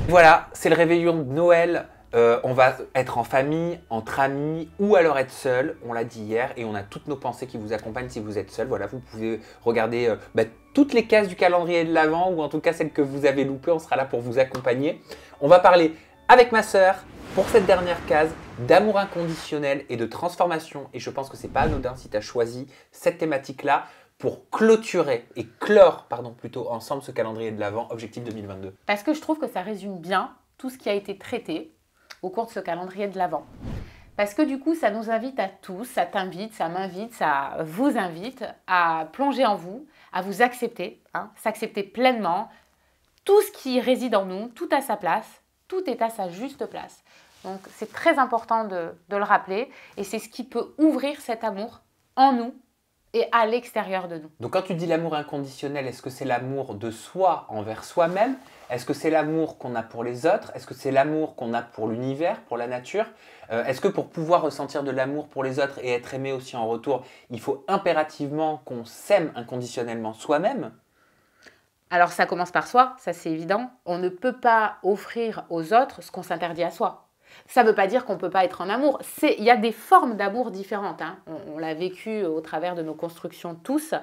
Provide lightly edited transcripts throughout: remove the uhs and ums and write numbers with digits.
Voilà, c'est le réveillon de Noël. On va être en famille, entre amis ou alors être seul, on l'a dit hier, et on a toutes nos pensées qui vous accompagnent si vous êtes seul. Voilà, vous pouvez regarder toutes les cases du calendrier de l'Avent, ou en tout cas celles que vous avez loupées, on sera là pour vous accompagner. On va parler avec ma sœur, pour cette dernière case, d'amour inconditionnel et de transformation. Et je pense que c'est pas anodin si tu as choisi cette thématique-là pour clôturer et clore, plutôt ensemble ce calendrier de l'Avent, objectif 2022. Parce que je trouve que ça résume bien tout ce qui a été traité au cours de ce calendrier de l'Avent. Parce que du coup, ça nous invite à tous, ça t'invite, ça m'invite, ça vous invite à plonger en vous, à vous accepter, s'accepter pleinement. Tout ce qui réside en nous, tout à sa place, tout est à sa juste place. Donc c'est très important de le rappeler et c'est ce qui peut ouvrir cet amour en nous et à l'extérieur de nous. Donc quand tu dis l'amour inconditionnel, est-ce que c'est l'amour de soi envers soi-même? Est-ce que c'est l'amour qu'on a pour les autres? Est-ce que c'est l'amour qu'on a pour l'univers, pour la nature? Est-ce que pour pouvoir ressentir de l'amour pour les autres et être aimé aussi en retour, il faut impérativement qu'on s'aime inconditionnellement soi-même? Alors ça commence par soi, ça c'est évident. On ne peut pas offrir aux autres ce qu'on s'interdit à soi. Ça ne veut pas dire qu'on ne peut pas être en amour. Il y a des formes d'amour différentes. On l'a vécu au travers de nos constructions tous.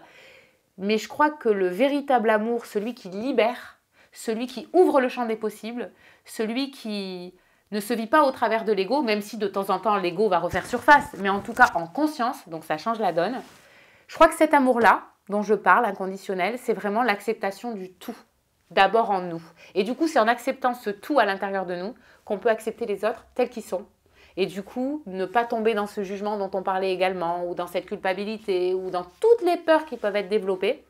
Mais je crois que le véritable amour, celui qui libère, celui qui ouvre le champ des possibles, celui qui ne se vit pas au travers de l'ego, même si de temps en temps l'ego va refaire surface, mais en tout cas en conscience, donc ça change la donne. Je crois que cet amour-là, dont je parle, inconditionnel, c'est vraiment l'acceptation du tout, d'abord en nous. Et du coup, c'est en acceptant ce tout à l'intérieur de nous qu'on peut accepter les autres tels qu'ils sont. Et du coup, ne pas tomber dans ce jugement dont on parlait également, ou dans cette culpabilité, ou dans toutes les peurs qui peuvent être développées.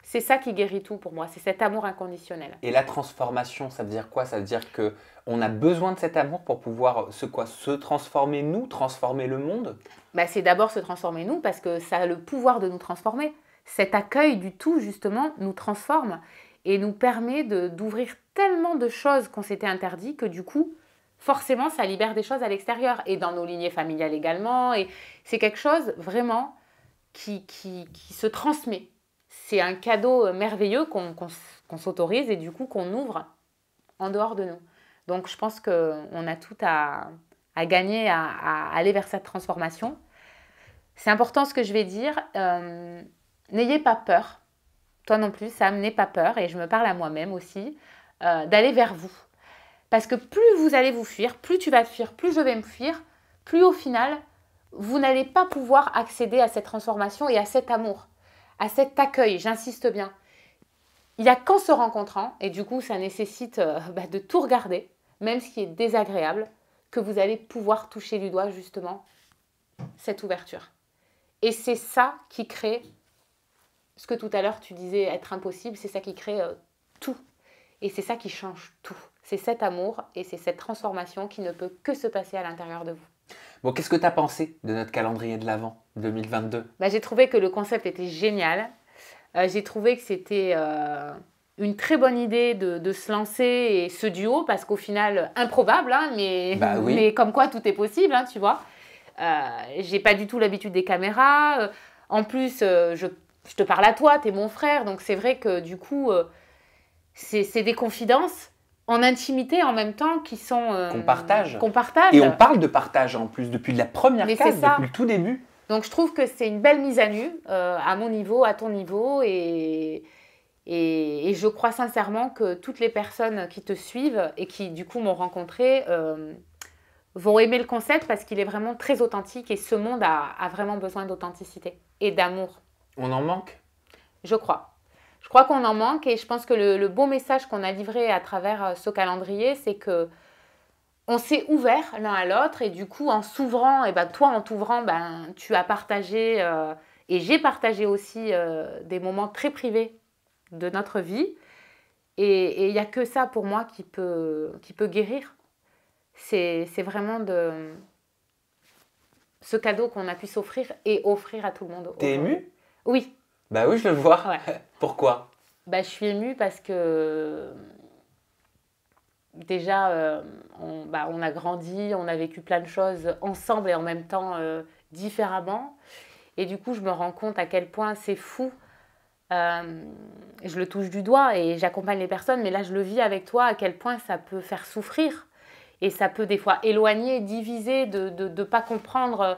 C'est ça qui guérit tout pour moi, c'est cet amour inconditionnel. Et la transformation, ça veut dire quoi? Ça veut dire qu'on a besoin de cet amour pour pouvoir se transformer nous, transformer le monde? C'est d'abord se transformer nous, parce que ça a le pouvoir de nous transformer. Cet accueil du tout, justement, nous transforme et nous permet d'ouvrir tellement de choses qu'on s'était interdit que du coup, forcément, ça libère des choses à l'extérieur et dans nos lignées familiales également. Et c'est quelque chose vraiment qui se transmet. C'est un cadeau merveilleux qu'on s'autorise et du coup qu'on ouvre en dehors de nous. Donc je pense qu'on a tout à gagner à aller vers cette transformation. C'est important ce que je vais dire. N'ayez pas peur. Toi non plus, Sam, n'aie pas peur. Et je me parle à moi-même aussi, d'aller vers vous. Parce que plus vous allez vous fuir, plus tu vas te fuir, plus je vais me fuir, plus au final, vous n'allez pas pouvoir accéder à cette transformation et à cet amour, à cet accueil, j'insiste bien. Il n'y a qu'en se rencontrant, et du coup ça nécessite de tout regarder, même ce qui est désagréable, que vous allez pouvoir toucher du doigt justement cette ouverture. Et c'est ça qui crée, ce que tout à l'heure tu disais être impossible, c'est ça qui crée tout. Et c'est ça qui change tout. C'est cet amour et c'est cette transformation qui ne peut que se passer à l'intérieur de vous. Bon, qu'est-ce que tu as pensé de notre calendrier de l'Avent 2022? J'ai trouvé que le concept était génial. J'ai trouvé que c'était une très bonne idée de se lancer et ce duo, parce qu'au final, improbable, mais, Oui. mais comme quoi tout est possible, tu vois. J'ai pas du tout l'habitude des caméras. En plus, je te parle à toi, t'es mon frère, donc c'est vrai que du coup, c'est des confidences en intimité en même temps qui sont... qu'on partage. Qu'on partage. Et on parle de partage en plus, depuis la première case, depuis le tout début. Donc je trouve que c'est une belle mise à nu, à mon niveau, à ton niveau, et je crois sincèrement que toutes les personnes qui te suivent et qui du coup m'ont rencontré vont aimer le concept parce qu'il est vraiment très authentique et ce monde a vraiment besoin d'authenticité et d'amour. On en manque? Je crois. Je crois qu'on en manque et je pense que le beau message qu'on a livré à travers ce calendrier, c'est que on s'est ouvert l'un à l'autre et du coup en s'ouvrant, et toi en t'ouvrant, tu as partagé et j'ai partagé aussi des moments très privés de notre vie et il n'y a que ça pour moi qui peut guérir. C'est vraiment ce cadeau qu'on a pu s'offrir et offrir à tout le monde. T'es émue? Oui. Oui, je le vois. Ouais. Pourquoi? Je suis émue parce que déjà, on a grandi, on a vécu plein de choses ensemble et en même temps différemment. Et du coup, je me rends compte à quel point c'est fou Je le touche du doigt et j'accompagne les personnes, mais là, je le vis avec toi, à quel point ça peut faire souffrir. Et ça peut des fois éloigner, diviser, de ne pas comprendre.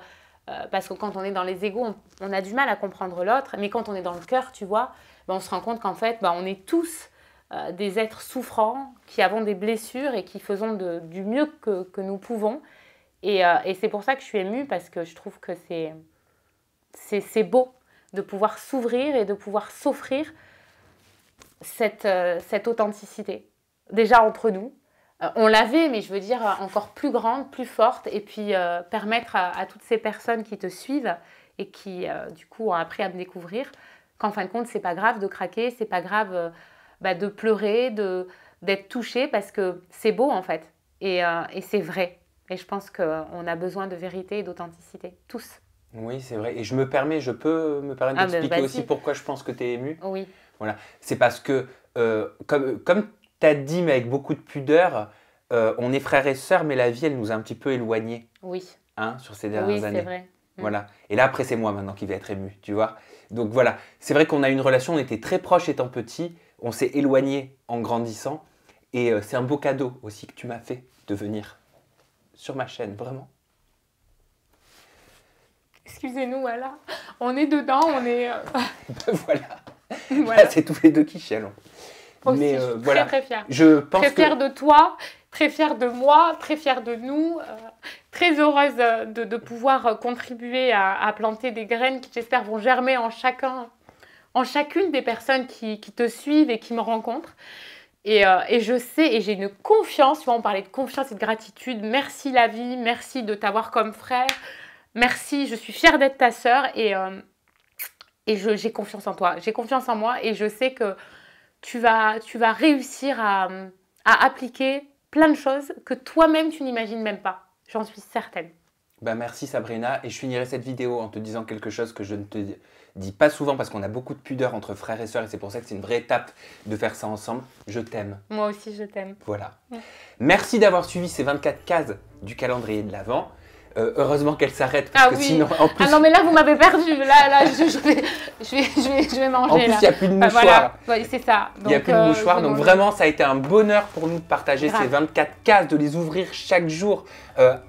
Parce que quand on est dans les égos, on a du mal à comprendre l'autre. Mais quand on est dans le cœur, tu vois, on se rend compte qu'en fait, on est tous des êtres souffrants, qui avons des blessures et qui faisons du mieux que nous pouvons. Et c'est pour ça que je suis émue, parce que je trouve que c'est beau de pouvoir s'ouvrir et de pouvoir s'offrir cette authenticité. Déjà entre nous. On l'avait, mais je veux dire encore plus grande, plus forte, et puis permettre à toutes ces personnes qui te suivent et qui, du coup, ont appris à me découvrir, qu'en fin de compte, c'est pas grave de craquer, c'est pas grave de pleurer, d'être touché, parce que c'est beau, en fait, et c'est vrai. Et je pense qu'on a besoin de vérité et d'authenticité, tous. Oui, c'est vrai. Et je peux me permettre d'expliquer aussi pourquoi je pense que tu es émue. Oui. Voilà. C'est parce que, comme tu as dit, mais avec beaucoup de pudeur, on est frères et sœurs, mais la vie, elle nous a un petit peu éloignés. Oui. Sur ces dernières années. Oui, c'est vrai. Voilà. Et là, après, c'est moi maintenant qui vais être ému, tu vois. Donc voilà. C'est vrai qu'on a une relation, on était très proches étant petits, on s'est éloignés en grandissant. Et c'est un beau cadeau aussi que tu m'as fait de venir sur ma chaîne, vraiment. Excusez-nous, voilà. On est dedans, on est... Voilà. C'est tous les deux qui chialent. Aussi, mais je suis voilà. très fière. Je pense très fière de toi, très fière de moi, très fière de nous, très heureuse de pouvoir contribuer à planter des graines qui, j'espère, vont germer en chacune des personnes qui te suivent et qui me rencontrent. Et je sais, et j'ai une confiance, tu vois, on parlait de confiance et de gratitude. Merci la vie, merci de t'avoir comme frère. Merci, je suis fière d'être ta sœur et j'ai confiance en toi. J'ai confiance en moi et je sais que tu vas réussir à appliquer plein de choses que toi-même, tu n'imagines même pas. J'en suis certaine. Merci Sabrina. Et je finirai cette vidéo en te disant quelque chose que je ne te dis pas souvent parce qu'on a beaucoup de pudeur entre frères et sœurs et c'est pour ça que c'est une vraie étape de faire ça ensemble. Je t'aime. Moi aussi, je t'aime. Voilà. Merci d'avoir suivi ces 24 cases du calendrier de l'Avent. Heureusement qu'elle s'arrête parce que sinon en plus... Ah non mais là vous m'avez perdu, là je vais manger. En plus il n'y a plus de mouchoirs. Voilà. C'est ça. Il n'y a plus de mouchoirs, donc vraiment ça a été un bonheur pour nous de partager ces 24 cases, de les ouvrir chaque jour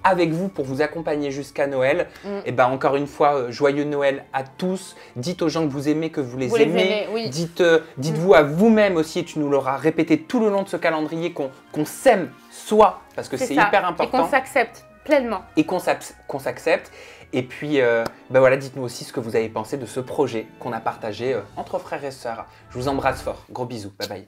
avec vous pour vous accompagner jusqu'à Noël. Et encore une fois, joyeux Noël à tous. Dites aux gens que vous aimez, que vous les aimez. Oui. Dites-vous à vous-même aussi, et tu nous l'auras répété tout le long de ce calendrier, qu'on s'aime soi, parce que c'est hyper important. Et qu'on s'accepte. Pleinement. Et qu'on s'accepte. Et puis, voilà, dites-nous aussi ce que vous avez pensé de ce projet qu'on a partagé entre frères et sœurs. Je vous embrasse fort. Gros bisous. Bye bye.